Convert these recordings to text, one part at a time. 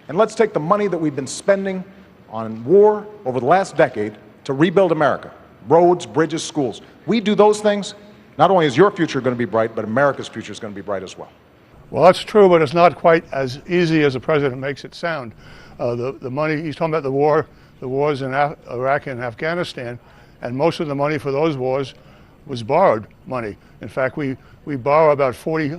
And let's take the money that we've been spending on war over the last decade to rebuild America. Roads, bridges, schools. We do those things, not only is your future going to be bright, but America's future is going to be bright as well. Well, that's true, but it's not quite as easy as the president makes it sound. The money, he's talking about the wars in Iraq and Afghanistan, and most of the money for those wars was borrowed money. In fact, we borrow about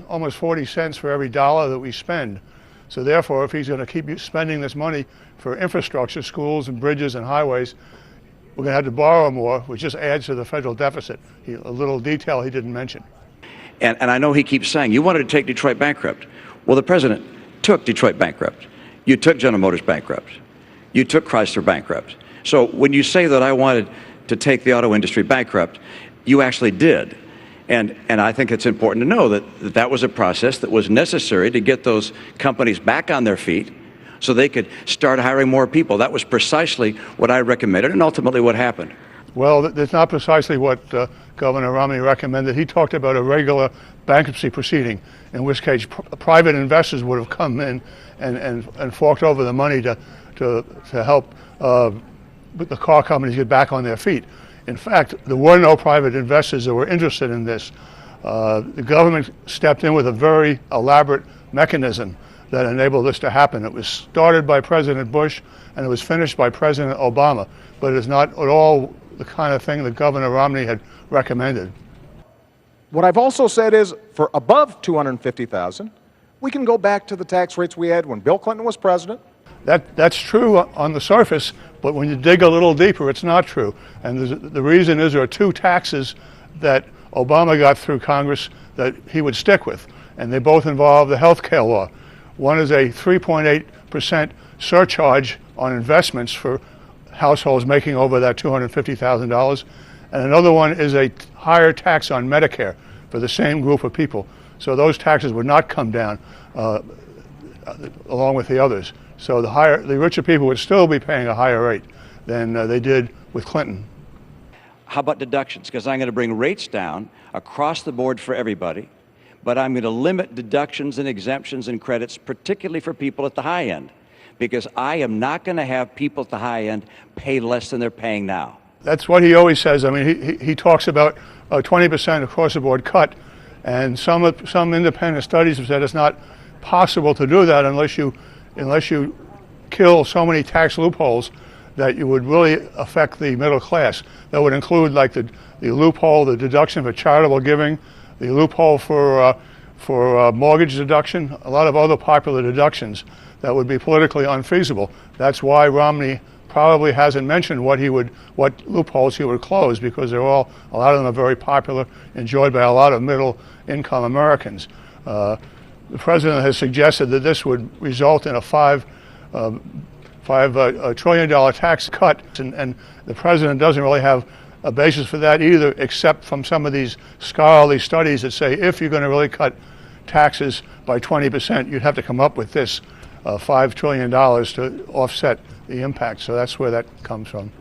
almost 40 cents for every dollar that we spend. So therefore, if he's going to keep spending this money for infrastructure, schools and bridges and highways, we're going to have to borrow more, which just adds to the federal deficit. A little detail he didn't mention. And I know he keeps saying, you wanted to take Detroit bankrupt. Well, the president took Detroit bankrupt. You took General Motors bankrupt. You took Chrysler bankrupt. So when you say that I wanted to take the auto industry bankrupt, you actually did. And I think it's important to know that was a process that was necessary to get those companies back on their feet so they could start hiring more people. That was precisely what I recommended and ultimately what happened. Well, that's not precisely what Governor Romney recommended. He talked about a regular bankruptcy proceeding, in which case private investors would have come in and forked over the money to help the car companies get back on their feet. In fact, there were no private investors that were interested in this. The government stepped in with a very elaborate mechanism that enabled this to happen. It was started by President Bush and it was finished by President Obama, but it is not at all the kind of thing that Governor Romney had recommended. What I've also said is, for above $250,000, we can go back to the tax rates we had when Bill Clinton was president. That's true on the surface, but when you dig a little deeper, it's not true. And the reason is there are two taxes that Obama got through Congress that he would stick with, and they both involve the health care law. One is a 3.8% surcharge on investments for households making over that $250,000, and another one is a higher tax on Medicare for the same group of people. So those taxes would not come down along with the others. So the richer people would still be paying a higher rate than they did with Clinton. How about deductions? Because I'm going to bring rates down across the board for everybody, but I'm going to limit deductions and exemptions and credits, particularly for people at the high end, because I am not going to have people at the high end pay less than they're paying now. That's what he always says. I mean, he talks about a 20% across-the-board cut, and some independent studies have said it's not possible to do that unless you kill so many tax loopholes that you would really affect the middle class. That would include like the loophole, the deduction for charitable giving, the loophole for mortgage deduction, a lot of other popular deductions that would be politically unfeasible. That's why Romney probably hasn't mentioned what loopholes he would close, because a lot of them are very popular, enjoyed by a lot of middle-income Americans. The president has suggested that this would result in a $5 trillion tax cut, and the president doesn't really have a basis for that either, except from some of these scholarly studies that say if you're going to really cut taxes by 20%, you'd have to come up with this $5 trillion to offset the impact. So that's where that comes from.